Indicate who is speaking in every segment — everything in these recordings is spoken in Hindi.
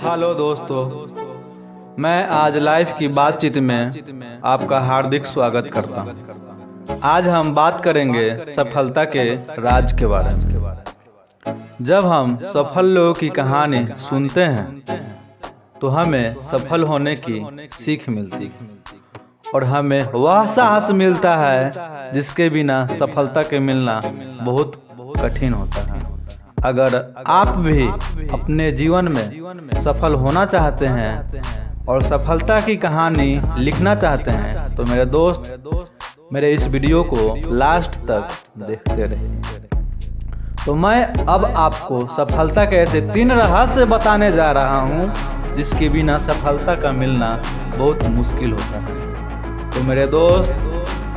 Speaker 1: हेलो दोस्तों, मैं आज लाइव की बातचीत में आपका हार्दिक स्वागत करता हूँ। आज हम बात करेंगे सफलता के राज के बारे में। जब हम सफल लोगों की कहानी सुनते हैं तो हमें सफल होने की सीख मिलती है और हमें वह साहस मिलता है जिसके बिना सफलता के मिलना बहुत कठिन होता है। अगर आप भी अपने जीवन में सफल होना चाहते हैं और सफलता की कहानी लिखना चाहते हैं तो मेरे दोस्त मेरे इस वीडियो को लास्ट तक देखते रहिए। तो मैं अब आपको सफलता के ऐसे 3 रहस्य बताने जा रहा हूं जिसके बिना सफलता का मिलना बहुत मुश्किल होता है। तो मेरे दोस्त,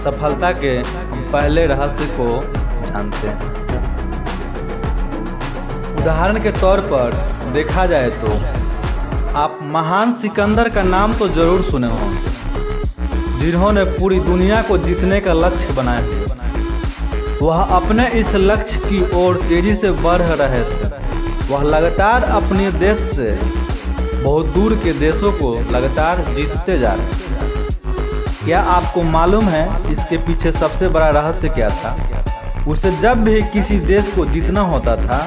Speaker 1: सफलता के हम पहले रहस्य को जानते हैं। उदाहरण के तौर पर देखा जाए तो आप महान सिकंदर का नाम तो जरूर सुने होंगे, जिन्होंने पूरी दुनिया को जीतने का लक्ष्य बनाया था। वह अपने इस लक्ष्य की ओर तेजी से बढ़ रहे थे। वह लगातार अपने देश से बहुत दूर के देशों को लगातार जीतते जा रहे थे। क्या आपको मालूम है इसके पीछे सबसे बड़ा रहस्य क्या था? उसे जब भी किसी देश को जीतना होता था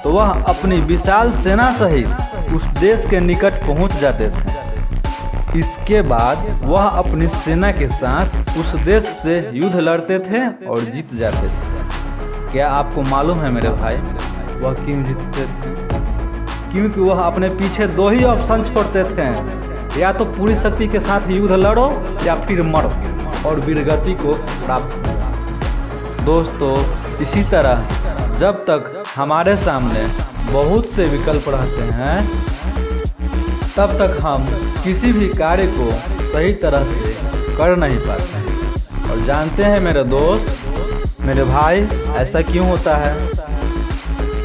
Speaker 1: तो वह अपनी विशाल सेना सहित उस देश के निकट पहुंच जाते थे। इसके बाद वह अपनी सेना के साथ उस देश से युद्ध लड़ते थे और जीत जाते थे। क्या आपको मालूम है मेरे भाई, वह क्यों जीतते थे? क्योंकि वह अपने पीछे 2 ही ऑप्शन छोड़ते थे, या तो पूरी शक्ति के साथ युद्ध लड़ो या फिर मरो और वीरगति को प्राप्त करो। दोस्तों, इसी तरह जब तक हमारे सामने बहुत से विकल्प रहते हैं तब तक हम किसी भी कार्य को सही तरह से कर नहीं पाते हैं। और जानते हैं मेरे दोस्त, मेरे भाई, ऐसा क्यों होता है?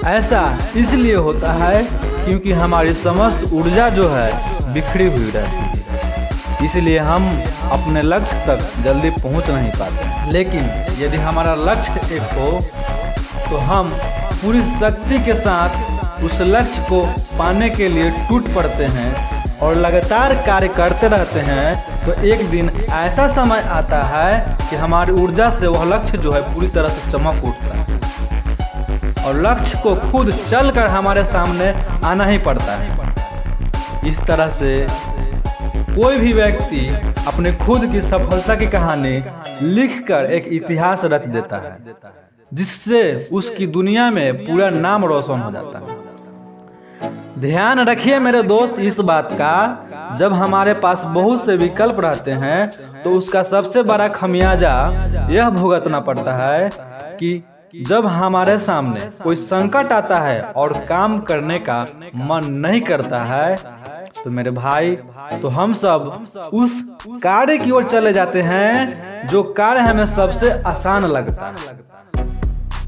Speaker 1: ऐसा इसलिए होता है क्योंकि हमारी समस्त ऊर्जा जो है बिखरी हुई रहती है, इसलिए हम अपने लक्ष्य तक जल्दी पहुंच नहीं पाते। लेकिन यदि हमारा लक्ष्य एक हो तो हम पूरी शक्ति के साथ उस लक्ष्य को पाने के लिए टूट पड़ते हैं और लगातार कार्य करते रहते हैं। तो एक दिन ऐसा समय आता है कि हमारी ऊर्जा से वह लक्ष्य जो है पूरी तरह से चमक उठता है और लक्ष्य को खुद चलकर हमारे सामने आना ही पड़ता है। इस तरह से कोई भी व्यक्ति अपने खुद की सफलता की कहानी लिखकर एक इतिहास रच देता है, जिससे उसकी दुनिया में पूरा नाम रोशन हो जाता है। ध्यान रखिए मेरे दोस्त इस बात का, जब हमारे पास बहुत से विकल्प रहते हैं तो उसका सबसे बड़ा खमियाजा यह भुगतना पड़ता है कि जब हमारे सामने कोई संकट आता है और काम करने का मन नहीं करता है तो मेरे भाई, तो हम सब उस कार्य की ओर चले जाते हैं जो कार्य हमें सबसे आसान लगता है,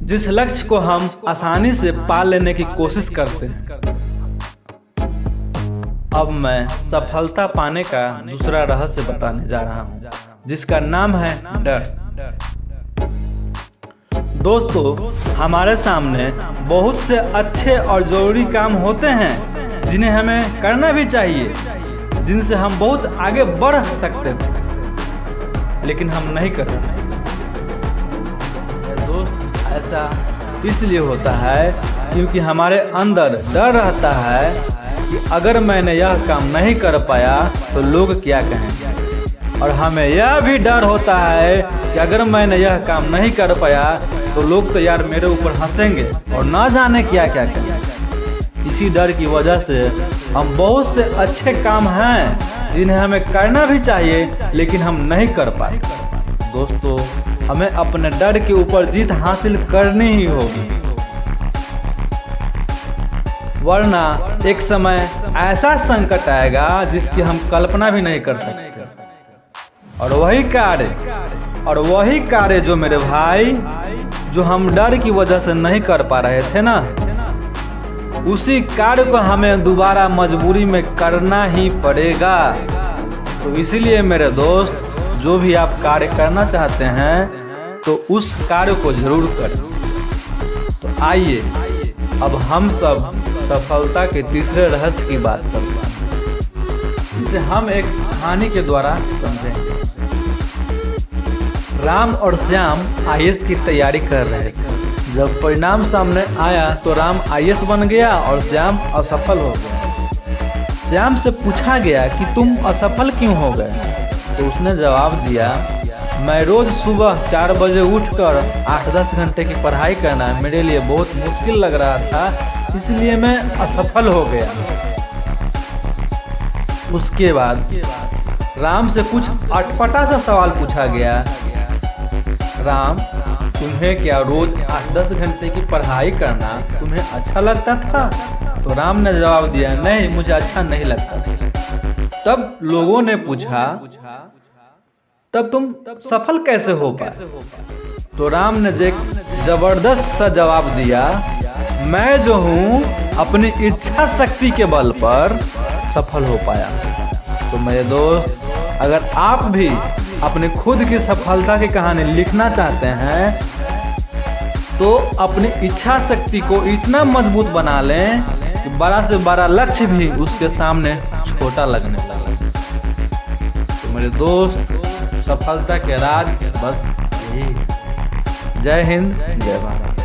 Speaker 1: जिस लक्ष्य को हम आसानी से पा लेने की कोशिश करते हैं। अब मैं सफलता पाने का दूसरा रहस्य बताने जा रहा हूँ, जिसका नाम है डर। दोस्तों, हमारे सामने बहुत से अच्छे और जरूरी काम होते हैं जिन्हें हमें करना भी चाहिए, जिनसे हम बहुत आगे बढ़ सकते थे, लेकिन हम नहीं करते। ऐसा इसलिए होता है क्योंकि हमारे अंदर डर रहता है कि अगर मैंने यह काम नहीं कर पाया तो लोग क्या कहेंगे, और हमें यह भी डर होता है कि अगर मैंने यह काम नहीं कर पाया तो लोग तो यार मेरे ऊपर हंसेंगे और ना जाने क्या क्या कहेंगे। इसी डर की वजह से हम बहुत से अच्छे काम हैं जिन्हें हमें करना भी चाहिए लेकिन हम नहीं कर पाते। दोस्तों, हमें अपने डर के ऊपर जीत हासिल करनी ही होगी, वरना एक समय ऐसा संकट आएगा जिसकी हम कल्पना भी नहीं कर सकते। और वही कार्य जो मेरे भाई, जो हम डर की वजह से नहीं कर पा रहे थे ना, उसी कार्य को हमें दोबारा मजबूरी में करना ही पड़ेगा। तो इसीलिए मेरे दोस्त, जो भी आप कार्य करना चाहते हैं तो उस कार्य को जरूर करें। तो आइए अब हम सब सफलता के तीसरे रहस्य की बात करता हूँ, जिसे हम एक कहानी के द्वारा समझेंगे। राम और श्याम आईएएस की तैयारी कर रहे थे। जब परिणाम सामने आया तो राम आईएएस बन गया और श्याम असफल हो गया। श्याम से पूछा गया कि तुम असफल क्यों हो गए, तो उसने जवाब दिया, मैं रोज सुबह 4 बजे उठकर 8-10 घंटे की पढ़ाई करना मेरे लिए बहुत मुश्किल लग रहा था, इसलिए मैं असफल हो गया। उसके बाद राम से कुछ अटपटा सा सवाल पूछा गया, राम तुम्हें क्या रोज 8-10 घंटे की पढ़ाई करना तुम्हें अच्छा लगता था? तो राम ने जवाब दिया, नहीं मुझे अच्छा नहीं लगता। तब लोगों ने पूछा, तब तुम सफल कैसे हो पाए? तो राम ने एक जबरदस्त सा जवाब दिया, मैं जो हूँ अपनी इच्छा शक्ति के बल पर सफल हो पाया। तो मेरे दोस्त, अगर आप भी अपनी खुद की सफलता की कहानी लिखना चाहते हैं तो अपनी इच्छा शक्ति को इतना मजबूत बना लें कि बड़ा से बड़ा लक्ष्य भी उसके सामने छोटा लगने लगे। तो मेरे दोस्त, सफलता के राज बस यही है। जय हिंद, जय भारत।